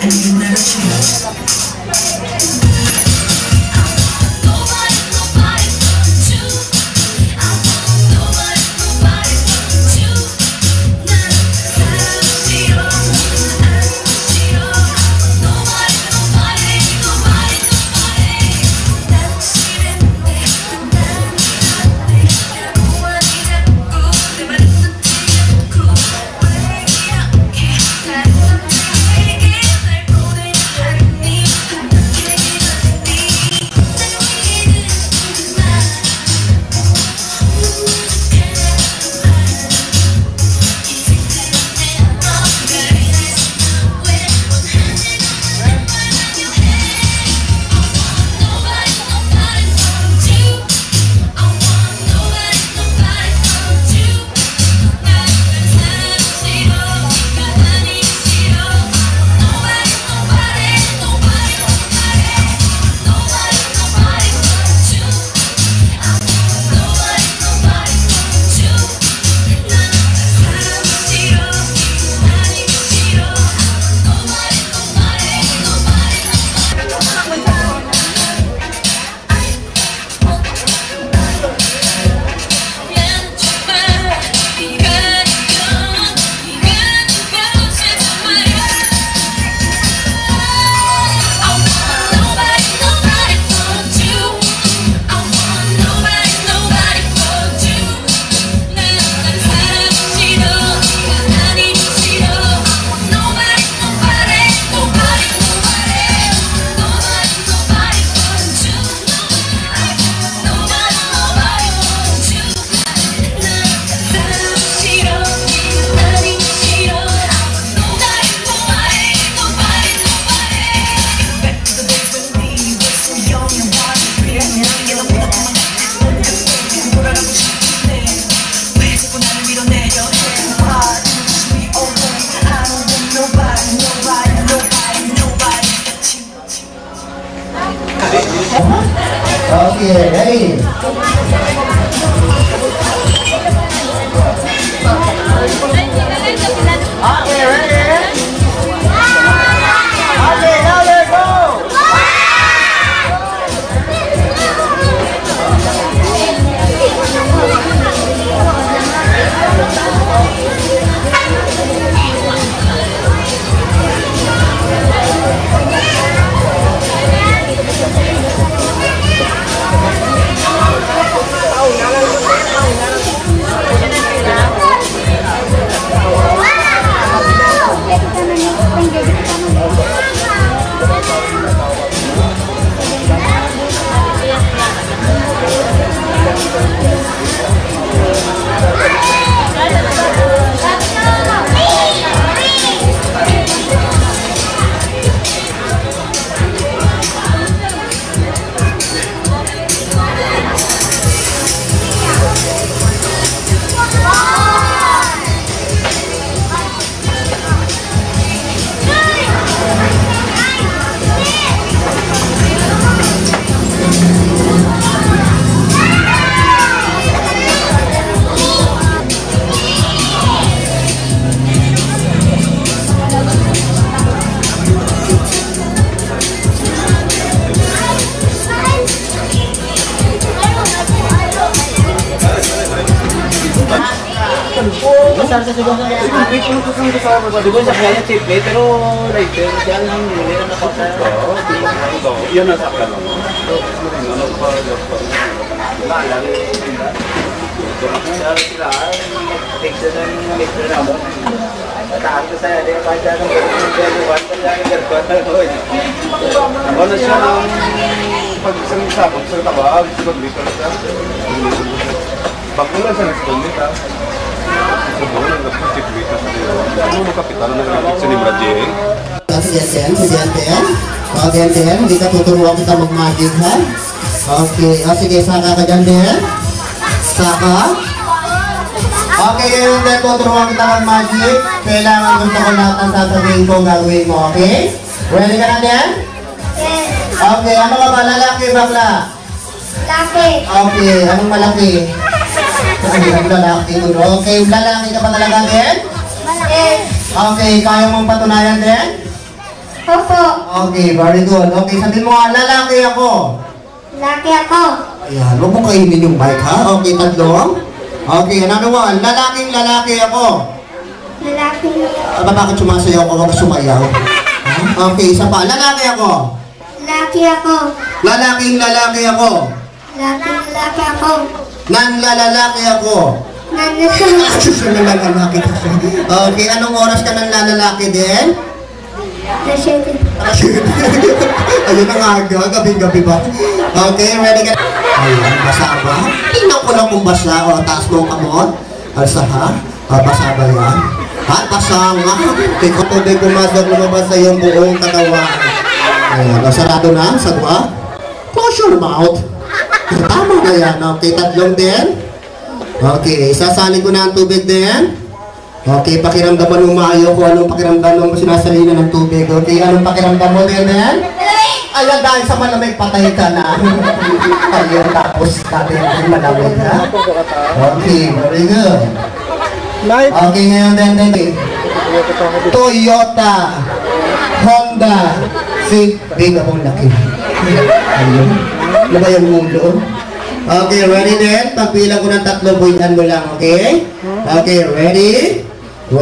And you never change. Okay, ready? Okay, ready? Okay, now let's go! Pasar sa siguro na yung wait mo ko kung sa ako. Di ba sa kanya chip pero later siya lang nila na nakota. Yan na sa kanila. Ano siya ng pag-sangsabot sa tabag, sigod dito na siya. Pagkulan siya nag-spondit ha. Subuhan ang kapitita sa dito. Ano mo kapital na nag-repit ni Brady? Sige, Sen. Hindi ka tuturuan kita mag-magic, ha? Okay. Sige, saka ka dyan, Den. Saka. Okay, ngayon din tuturuan kita mag-magic. Kailangan gusto ko lahat ang sasabihin ko gagawin mo, okay? Ready ka na, Den? Okay, ano ka ba? Lalaki, bakla? Laki. Okay, anong malaki? Ayan, lalaki ko. Okay, lalaki ka pa talaga din? Okay, kaya mong patunayan din? Opo. Okay, very good. Okay, sabihin mo nga, lalaki ako. Laki ako. Ayan, huwag mo kainin yung mic ha. Okay, tatlong. Okay, another one. Lalaki ako. Lalaki. Bakit sumasayaw ako? Huwag sumayaw. Ha? Okay, isa pa. Lalaki ako. Laki ako. Lalaki ako. Laki ako. Nanlalalaki ako. Nanlalalaki kasi. Okay, anong oras ka nanlalalaki din? Ayun ang aga, gabi-gabi ba? Okay, ready ka? Ayan, basa ba? Tingnan ko lang kung basa. O, taas mo ang kamot. Alsa ha? Basa ba yan? Ha? Basa nga. Ikaw tubig pumasok lumabas sa iyong buong katawan. Ayan, sarado na. Sagwa. Close your mouth. Tama na yan. Okay, tatlong din. Okay, sasalin ko na ang tubig din. Okay, pakiramdaman mo maayo kung anong pakiramdam mo sinasalina ng tubig. Okay, anong pakiramdam mo din? Ayan, dahil sa malamig, patay ka na. Ayun, tapos natin yung malamig, ha? Okay, very good. Okay, ngayon din. Toyota, Honda, big akong laki. Ayun. Ano ba yung mundo? Okay, ready din? Pagbilang ko ng 3, buhian mo lang, okay? Okay, ready? 1,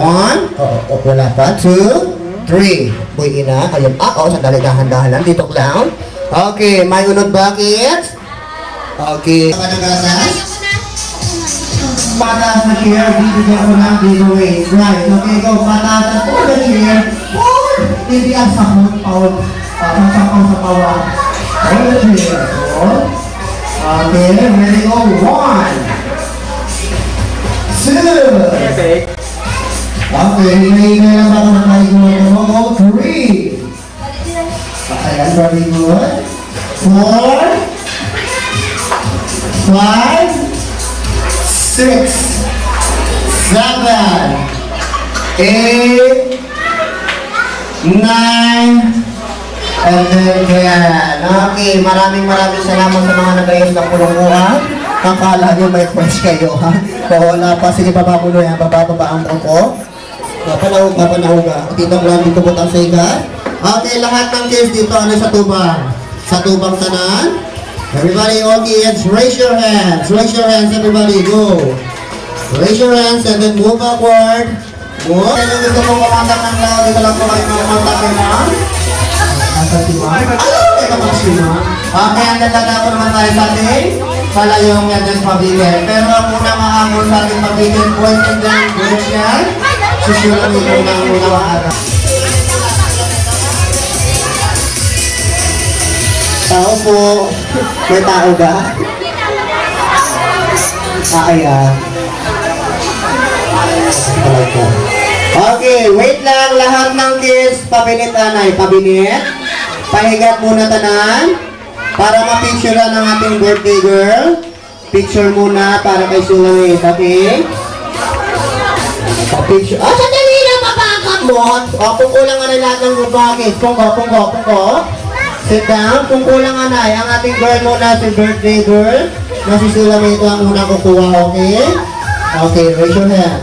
wala pa, 2, 3. Buhiin na. Ayun, sandali, dahan-dahan lang. Dito lang. Okay, may unod ba, kids? Okay. Patagasas? Pataas na chair, bibigyan ko ng giveaway. Right, okay, go. Pataas po na chair. Hindi ang sakot, pawag. Sasakaw sa pawag. Hold the chair. Okay, ready, go. 1, 2. Okay, may lang ako na tayo go. 3. Ayan, very good. 4, 5, 6, 7, 8, 9, and then 10. Okay, maraming salamat sa mga nagayos ng pulunguan. Akala nyo may fresh kayo, ha? Wala pa. Sige, baba mo yan. Baba ang buko. Panahog ka. Dito mo lang dito butang sa ikat. Okay, lahat ng kids dito, ano sa tubang? Sa tubang tanan. Everybody, all kids, raise your hands. Raise your hands, everybody. Go. Raise your hands and then move backward. Move. Kaya yung gusto mong kumantak ng lao, dito lang po kayo kumantak ng lao. Nasa tima. Ito magsima. Okay, ang dadada ko naman tayo sa ating palayong yan din pabigay. Pero ang unang mahamon sa ating pabigay, boys and girls yan. Susunod nito ng unang araw. Tao po. May tao ba? Ayan. Okay, wait lang. Lahat ng kids, pabinit anay. Pabinit. Pahigat muna tanan. Para ma-picturean ng ating birthday girl. Picture muna para kay Sulamit. Okay? Picture. Sandali lang, mapakakamot. Kung kulang anay lahat ng bakit. Pungko. Sit down. Kung kulang anay, ang ating girl muna, si birthday girl. Na si Sulamit ang unang kukuha. Okay? Okay, raise your hand.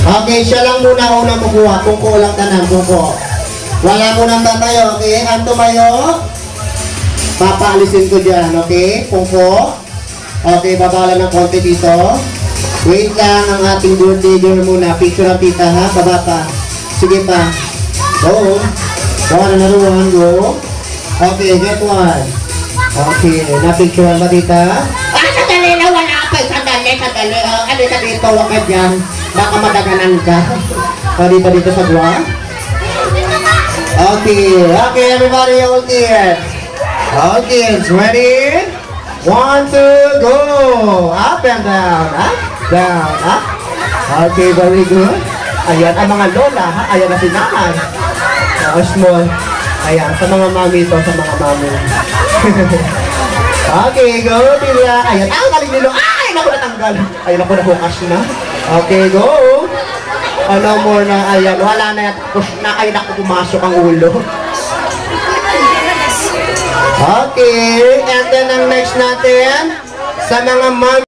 Okay, siya lang muna unang kukuha. Kung kulang tanan, pungko. Wala munang tatayo. Okay? Ang tumayo. Papaalisin ko dyan. Okay? Pungko. Okay, babala ng konti dito. Wait lang ang ating birthday girl muna. Picture ang tita ha. Baba pa. Sige pa. Go. Another one. Go. Okay, get one. Okay. Na-picturean ba tita? Sandali na. Wala pa. Sandali. Ano ka dito? Huwag ka dyan. Baka madaganan ka. Dito sa dua. Okay, everybody all here. Okay, ready? 1, 2, go! Up and down, up, down, up. Okay, very good. Ayan, ang mga lola, ha? Ayan na si nanay. Small. Ayan, sa mga mami ito, sa mga mami. Okay, go, Tilia. Ayan, galing nilo. Ay, naku, natanggal. Ayan, ako nakukas na. Okay, go. No more na, ayan, wala na yan. Push na kayo na pumasok ang ulo. Okay, and then ang next natin, sa mga mami.